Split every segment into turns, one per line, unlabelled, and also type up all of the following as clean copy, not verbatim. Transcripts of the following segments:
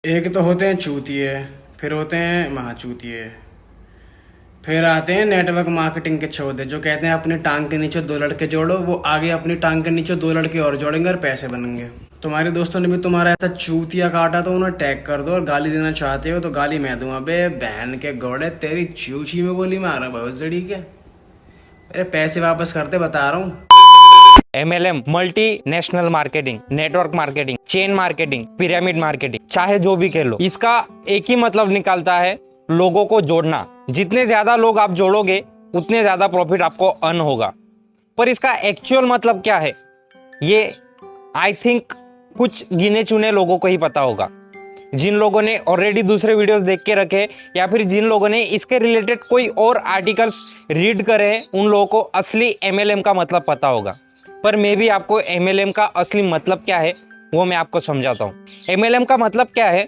एक तो होते हैं चूतिए, फिर होते हैं महाचूतिए, फिर आते हैं नेटवर्क मार्केटिंग के छोदे जो कहते हैं अपनी टांग के नीचे दो लड़के जोड़ो, वो आगे अपनी टांग के नीचे दो लड़के और जोड़ेंगे और पैसे बनेंगे। तुम्हारे दोस्तों ने भी तुम्हारा ऐसा चूतिया काटा तो उन्हें टैग कर दो, और गाली देना चाहते हो तो गाली मैं दूंगा। बे बहन के घोड़े, तेरी चूची में गोली मारा बहुत जड़ी के। अरे पैसे वापस करते, बता रहा हूँ।
MLM multi national marketing, network marketing, chain marketing, pyramid marketing, चाहे जो भी कह लो, इसका एक ही मतलब निकलता है, लोगों को जोड़ना। जितने ज्यादा लोग आप जोड़ोगे उतने ज्यादा प्रॉफिट आपको अर्न होगा। पर इसका एक्चुअल मतलब क्या है, ये आई थिंक कुछ गिने चुने लोगों को ही पता होगा। जिन लोगों ने ऑलरेडी दूसरे वीडियोस देख के रखे या फिर जिन लोगों ने इसके रिलेटेड कोई और आर्टिकल्स रीड करे हैं, उन लोगों को असली MLM का मतलब पता होगा। पर मैं भी आपको MLM का असली मतलब क्या है वो मैं आपको समझाता हूँ। MLM का मतलब क्या है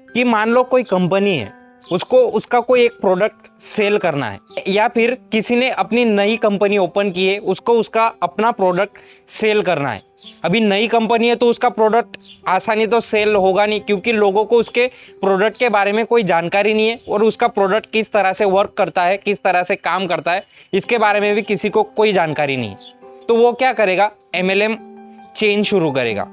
कि मान लो कोई कंपनी है, उसको उसका कोई एक प्रोडक्ट सेल करना है, या फिर किसी ने अपनी नई कंपनी ओपन की है, उसको उसका अपना प्रोडक्ट सेल करना है। अभी नई कंपनी है तो उसका प्रोडक्ट आसानी तो सेल होगा नहीं, क्योंकि लोगों को उसके प्रोडक्ट के बारे में कोई जानकारी नहीं है, और उसका प्रोडक्ट किस तरह से वर्क करता है, किस तरह से काम करता है, इसके बारे में भी किसी को कोई जानकारी नहीं है। तो वो क्या करेगा, MLM चेन शुरू करेगा,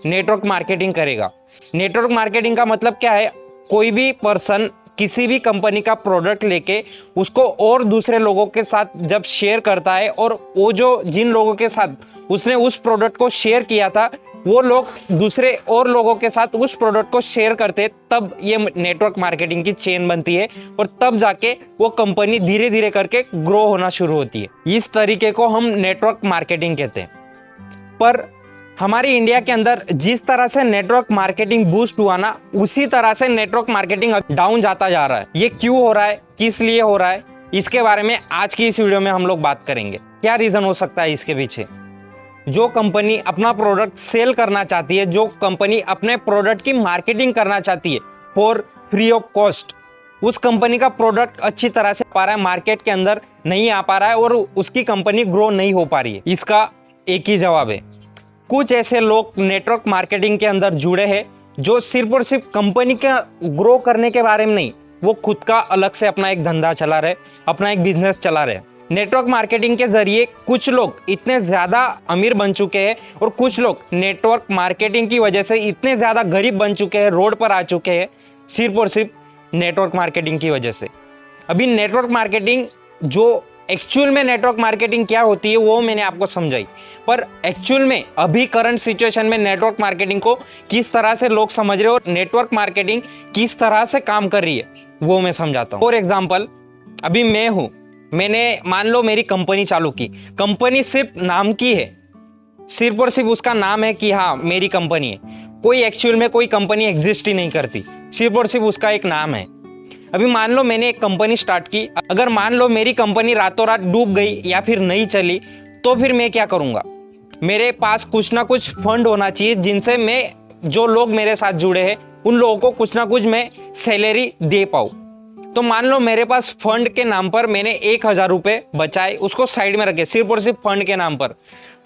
नेटवर्क मार्केटिंग करेगा। नेटवर्क मार्केटिंग का मतलब क्या है, कोई भी पर्सन किसी भी कंपनी का प्रोडक्ट लेके उसको और दूसरे लोगों के साथ जब शेयर करता है, और वो जो जिन लोगों के साथ उसने उस प्रोडक्ट को शेयर किया था वो लोग दूसरे और लोगों के साथ उस प्रोडक्ट को शेयर करते, तब ये नेटवर्क मार्केटिंग की चेन बनती है, और तब जाके वो कंपनी धीरे धीरे करके ग्रो होना शुरू होती है। इस तरीके को हम नेटवर्क मार्केटिंग कहते हैं। पर हमारी इंडिया के अंदर जिस तरह से नेटवर्क मार्केटिंग बूस्ट हुआ ना, उसी तरह से नेटवर्क मार्केटिंग डाउन जाता जा रहा है। ये क्यों हो रहा है, किस लिए हो रहा है, इसके बारे में आज की इस वीडियो में हम लोग बात करेंगे। क्या रीजन हो सकता है इसके पीछे। जो कंपनी अपना प्रोडक्ट सेल करना चाहती है, जो कंपनी अपने प्रोडक्ट की मार्केटिंग करना चाहती है फॉर फ्री ऑफ कॉस्ट, उस कंपनी का प्रोडक्ट अच्छी तरह से पा रहा है, मार्केट के अंदर नहीं आ पा रहा है, और उसकी कंपनी ग्रो नहीं हो पा रही है। इसका एक ही जवाब है, कुछ ऐसे लोग नेटवर्क मार्केटिंग के अंदर जुड़े हैं जो सिर्फ और सिर्फ कंपनी का ग्रो करने के बारे में नहीं, वो खुद का अलग से अपना एक धंधा चला रहे, अपना एक बिजनेस चला रहे। नेटवर्क मार्केटिंग के जरिए कुछ लोग इतने ज्यादा अमीर बन चुके हैं, और कुछ लोग नेटवर्क मार्केटिंग की वजह से इतने ज्यादा गरीब बन चुके हैं, रोड पर आ चुके हैं, सिर्फ और सिर्फ नेटवर्क मार्केटिंग की वजह से। अभी नेटवर्क मार्केटिंग जो एक्चुअल में नेटवर्क मार्केटिंग क्या होती है वो मैंने आपको समझाई, पर एक्चुअल में अभी करंट सिचुएशन में नेटवर्क मार्केटिंग को किस तरह से लोग समझ रहे हैं, और नेटवर्क मार्केटिंग किस तरह से काम कर रही है वो मैं समझाता हूँ। फॉर एग्जाम्पल, अभी मैं हूँ, मैंने मान लो मेरी कंपनी चालू की। कंपनी सिर्फ नाम की है, सिर्फ और सिर्फ उसका नाम है कि हाँ मेरी कंपनी है, कोई एक्चुअल में कोई कंपनी एग्जिस्ट ही नहीं करती, सिर्फ और सिर्फ उसका एक नाम है। अभी मान लो मैंने एक कंपनी स्टार्ट की, अगर मान लो मेरी कंपनी रातों रात डूब गई या फिर नहीं चली, तो फिर मैं क्या करूंगा, मेरे पास कुछ ना कुछ फंड होना चाहिए, जिनसे मैं, जो लोग मेरे साथ जुड़े हैं उन लोगों को कुछ ना कुछ मैं सैलरी दे पाऊँ। तो मान लो मेरे पास फंड के नाम पर मैंने 1000 रुपये बचाए, उसको साइड में रखे, सिर्फ और सिर्फ फंड के नाम पर।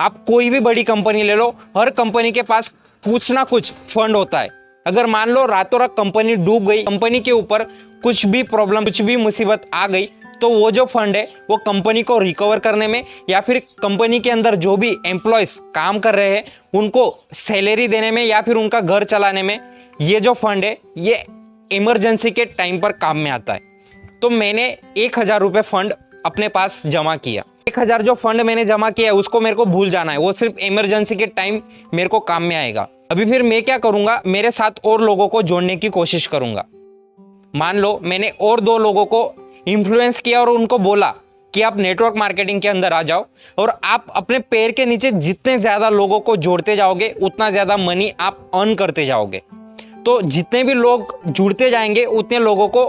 आप कोई भी बड़ी कंपनी ले लो, हर कंपनी के पास कुछ ना कुछ फंड होता है। अगर मान लो रातों रात कंपनी डूब गई, कंपनी के ऊपर कुछ भी प्रॉब्लम, कुछ भी मुसीबत आ गई, तो वो जो फंड है वो कंपनी को रिकवर करने में, या फिर कंपनी के अंदर जो भी एम्प्लॉयज काम कर रहे हैं उनको सैलरी देने में, या फिर उनका घर चलाने में, ये जो फंड है ये इमरजेंसी के टाइम पर काम में आता है। तो मैंने 1000 रुपये फंड अपने पास जमा किया। 1000 जो फंड मैंने जमा किया उसको मेरे को भूल जाना है, वो सिर्फ इमरजेंसी के टाइम मेरे को काम में आएगा। अभी फिर मैं क्या करूंगा, मेरे साथ और लोगों को जोड़ने की कोशिश करूंगा। मान लो मैंने और 2 लोगों को इन्फ्लुएंस किया और उनको बोला कि आप नेटवर्क मार्केटिंग के अंदर आ जाओ, और आप अपने पैर के नीचे जितने ज्यादा लोगों को जोड़ते जाओगे उतना ज्यादा मनी आप अर्न करते जाओगे। तो जितने भी लोग जुड़ते जाएंगे उतने लोगों को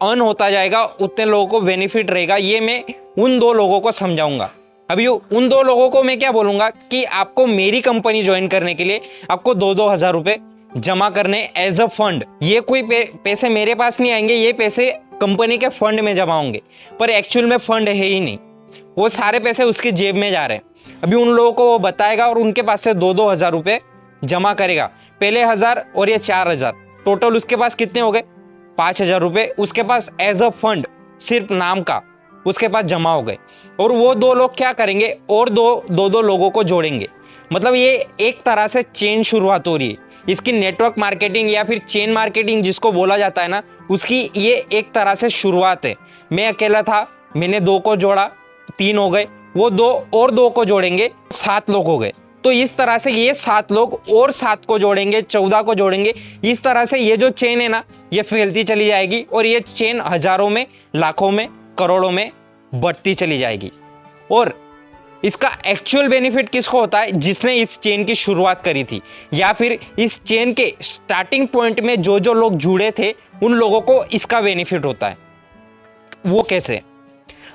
अर्न होता जाएगा, उतने लोगों को बेनिफिट रहेगा। ये मैं उन 2 लोगों को समझाऊंगा। अभी उन 2 लोगों को मैं क्या बोलूंगा कि आपको मेरी कंपनी ज्वाइन करने के लिए आपको 2-2 हजार रुपए जमा करने एज अ फंड। ये कोई पैसे मेरे पास नहीं आएंगे, ये पैसे कंपनी के फंड में जमा होंगे, पर एक्चुअल में फंड है ही नहीं, वो सारे पैसे उसकी जेब में जा रहे हैं। अभी उन लोगों को वो बताएगा और उनके पास से 2-2 हजार रुपए जमा करेगा, पहले 1000 और ये 4000। टोटल उसके पास कितने हो गए? 5,000 रुपये उसके पास एज अ फंड, सिर्फ नाम का उसके पास जमा हो गए। और वो दो लोग क्या करेंगे, और दो लोगों को जोड़ेंगे। मतलब ये एक तरह से चेन शुरुआत हो रही है। इसकी नेटवर्क मार्केटिंग या फिर चेन मार्केटिंग जिसको बोला जाता है ना, उसकी ये एक तरह से शुरुआत है। मैं अकेला था, मैंने 2 को जोड़ा, 3 हो गए, वो 2 और 2 को जोड़ेंगे, 7 लोग हो गए। तो इस तरह से ये 7 लोग और 7 को जोड़ेंगे, 14 को जोड़ेंगे। इस तरह से ये जो चेन है ना, ये फैलती चली जाएगी और ये चेन हजारों में, लाखों में, करोड़ों में बढ़ती चली जाएगी। और इसका एक्चुअल बेनिफिट किसको होता है? जिसने इस चेन की शुरुआत करी थी, या फिर इस चेन के स्टार्टिंग पॉइंट में जो लोग जुड़े थे, उन लोगों को इसका बेनिफिट होता है। वो कैसे?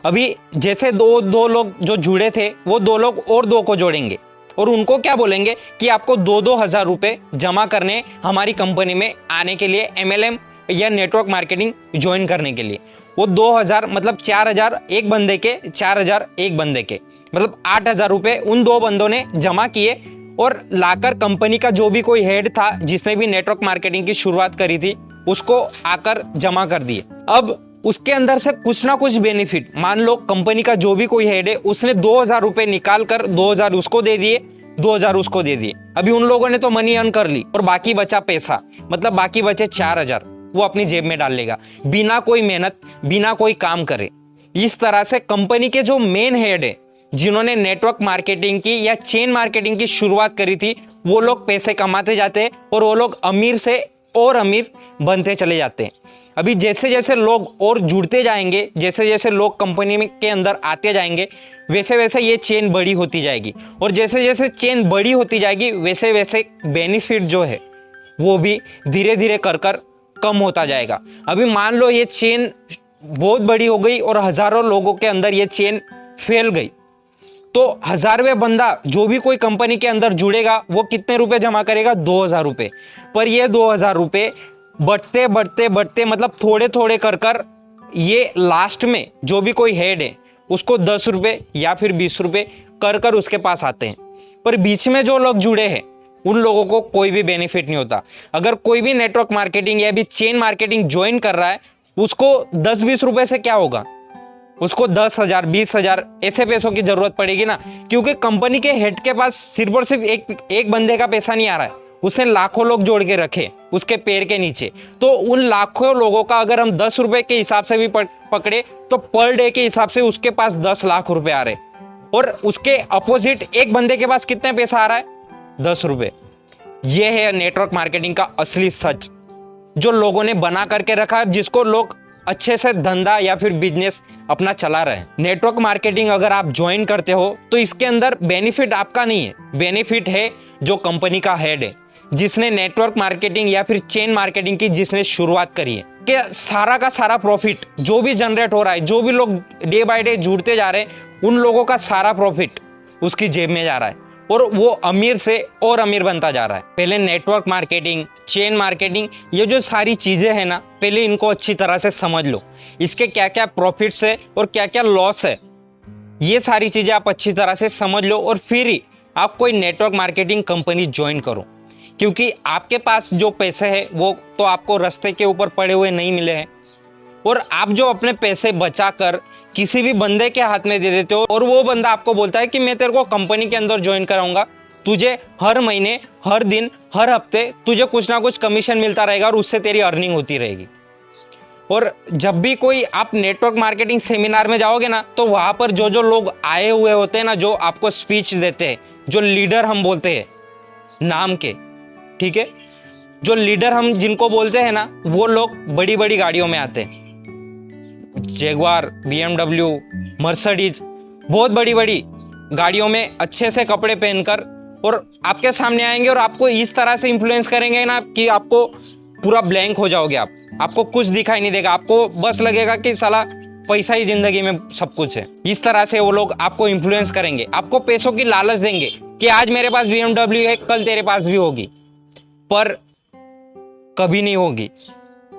अभी जैसे दो लोग जो जुड़े थे, वो 2 लोग और 2 को जोड़ेंगे और उनको क्या बोलेंगे कि आपको 2-2 हज़ार रुपये जमा करने हमारी कंपनी में आने के लिए, MLM या नेटवर्क मार्केटिंग ज्वाइन करने के लिए। वो 2,000 मतलब 4,000 एक बंदे के, 4,000 एक बंदे के, मतलब 8,000 रुपये उन 2 बंदों ने जमा किए और लाकर कंपनी का जो भी कोई हेड था, जिसने भी नेटवर्क मार्केटिंग की शुरुआत करी थी, उसको आकर जमा कर दिए। अब उसके अंदर से कुछ ना कुछ बेनिफिट, मान लो कंपनी का जो भी कोई हेड है, उसने 2,000 रुपये निकाल कर 2,000 उसको दे दिए, 2,000 उसको दे दिए। अभी उन लोगों ने तो मनी अर्न कर ली और बाकी बचा पैसा, मतलब बाकी बचे 4,000, वो अपनी जेब में डाल लेगा बिना कोई मेहनत, बिना कोई काम करे। इस तरह से कंपनी के जो मेन हेड है, जिन्होंने नेटवर्क मार्केटिंग की या चेन मार्केटिंग की शुरुआत करी थी, वो लोग पैसे कमाते जाते हैं और वो लोग अमीर से और अमीर बनते चले जाते हैं। अभी जैसे जैसे लोग और जुड़ते जाएंगे, जैसे जैसे लोग कंपनी में के अंदर आते जाएंगे, वैसे वैसे ये चेन बड़ी होती जाएगी और जैसे जैसे चेन बड़ी होती जाएगी, वैसे वैसे बेनिफिट जो है वो भी धीरे धीरे कर कम होता जाएगा। अभी मान लो ये चेन बहुत बड़ी हो गई और हजारों लोगों के अंदर ये चेन फैल गई, तो 1000वें बंदा जो भी कोई कंपनी के अंदर जुड़ेगा, वो कितने रुपए जमा करेगा? 2,000 रुपये। पर ये 2,000 रुपये बढ़ते बढ़ते बढ़ते, मतलब थोड़े थोड़े कर ये लास्ट में जो भी कोई हेड है, उसको 10 रुपये या फिर 20 रुपये कर उसके पास आते हैं। पर बीच में जो लोग जुड़े हैं, उन लोगों को कोई भी बेनिफिट नहीं होता। अगर कोई भी नेटवर्क मार्केटिंग या भी चेन मार्केटिंग ज्वाइन कर रहा है, उसको 10-20 रुपये से क्या होगा? उसको 10,000, 20,000 ऐसे पैसों की जरूरत पड़ेगी ना, क्योंकि कंपनी के हेड के पास सिर्फ और सिर्फ एक बंदे का पैसा नहीं आ रहा है, उसने लाखों लोग जोड़ के रखे उसके पैर के नीचे। तो उन लाखों लोगों का अगर हम 10 रुपए के हिसाब से भी पकड़े, तो पर डे के हिसाब से उसके पास 10 लाख रुपए आ रहे, और उसके अपोजिट एक बंदे के पास कितने पैसा आ रहा है? 10 रुपए। यह है नेटवर्क मार्केटिंग का असली सच, जो लोगों ने बना करके रखा, जिसको लोग अच्छे से धंधा या फिर बिजनेस अपना चला रहे हैं। नेटवर्क मार्केटिंग अगर आप ज्वाइन करते हो, तो इसके अंदर बेनिफिट आपका नहीं है, बेनिफिट है जो कंपनी का हेड है, जिसने नेटवर्क मार्केटिंग या फिर चेन मार्केटिंग की जिसने शुरुआत करी है, कि सारा का सारा प्रॉफिट जो भी जनरेट हो रहा है, जो भी लोग डे बाय डे जुड़ते जा रहे हैं, उन लोगों का सारा प्रॉफिट उसकी जेब में जा रहा है और वो अमीर से और अमीर बनता जा रहा है। पहले नेटवर्क मार्केटिंग, चेन मार्केटिंग, ये जो सारी चीजें हैं ना, पहले इनको अच्छी तरह से समझ लो, इसके क्या क्या प्रॉफिट्स है और क्या क्या लॉस है, ये सारी चीजें आप अच्छी तरह से समझ लो और फिर ही आप कोई नेटवर्क मार्केटिंग कंपनी ज्वाइन करो। क्योंकि आपके पास जो पैसे हैं वो तो आपको रास्ते के ऊपर पड़े हुए नहीं मिले हैं, और आप जो अपने पैसे बचाकर किसी भी बंदे के हाथ में दे देते हो और वो बंदा आपको बोलता है कि मैं तेरे को कंपनी के अंदर ज्वाइन कराऊंगा, तुझे हर महीने, हर दिन, हर हफ्ते तुझे कुछ ना कुछ कमीशन मिलता रहेगा और उससे तेरी अर्निंग होती रहेगी। और जब भी कोई आप नेटवर्क मार्केटिंग सेमिनार में जाओगे ना, तो वहाँ पर जो लोग आए हुए होते हैं ना, जो आपको स्पीच देते हैं, जो लीडर हम बोलते हैं नाम के, ठीक है, जो लीडर हम जिनको बोलते हैं ना, वो लोग बड़ी बड़ी गाड़ियों में आते हैं, जैगवार, BMW, मर्सिडीज, बहुत बड़ी बड़ी गाड़ियों में अच्छे से कपड़े पहनकर, और आपके सामने आएंगे और आपको इस तरह से इन्फ्लुएंस करेंगे ना कि आपको पूरा ब्लैंक हो जाओगे, आपको कुछ दिखाई नहीं देगा, आपको बस लगेगा कि साला पैसा ही जिंदगी में सब कुछ है। इस तरह से वो लोग आपको इन्फ्लुएंस करेंगे, आपको पैसों की लालच देंगे कि आज मेरे पास BMW है, कल तेरे पास भी होगी, पर कभी नहीं होगी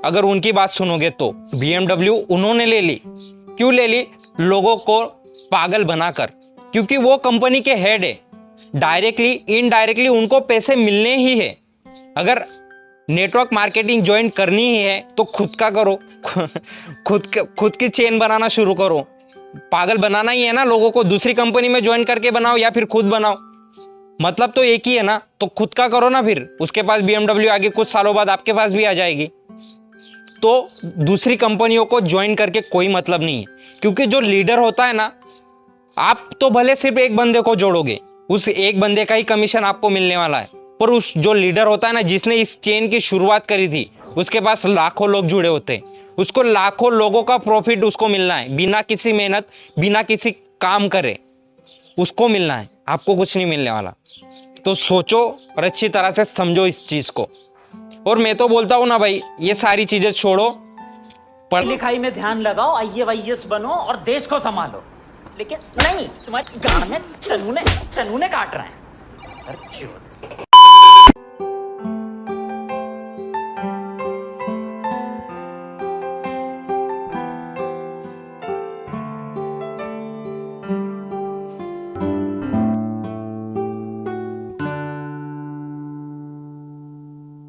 अगर उनकी बात सुनोगे तो। BMW उन्होंने ले ली, क्यों ले ली? लोगों को पागल बनाकर, क्योंकि वो कंपनी के हेड है, डायरेक्टली इनडायरेक्टली उनको पैसे मिलने ही है। अगर नेटवर्क मार्केटिंग ज्वाइन करनी ही है तो खुद का करो। खुद की चेन बनाना शुरू करो। पागल बनाना ही है ना लोगों को, दूसरी कंपनी में ज्वाइन करके बनाओ या फिर खुद बनाओ, मतलब तो एक ही है ना। तो खुद का करो ना, फिर उसके पास BMW आगे कुछ सालों बाद आपके पास भी आ जाएगी। तो दूसरी कंपनियों को ज्वाइन करके कोई मतलब नहीं है, क्योंकि जो लीडर होता है ना, आप तो भले सिर्फ एक बंदे को जोड़ोगे, उस एक बंदे का ही कमीशन आपको मिलने वाला है, पर उस जो लीडर होता है ना, जिसने इस चेन की शुरुआत करी थी, उसके पास लाखों लोग जुड़े होते हैं, उसको लाखों लोगों का प्रॉफिट उसको मिलना है, बिना किसी मेहनत, बिना किसी काम करे उसको मिलना है, आपको कुछ नहीं मिलने वाला। तो सोचो और अच्छी तरह से समझो इस चीज को। और मैं तो बोलता हूं ना भाई, ये सारी चीजें छोड़ो,
पढ़ लिखाई में ध्यान लगाओ, IAS बनो और देश को संभालो। लेकिन नहीं, तुम्हारी गांड में चनूने काट रहे हैं।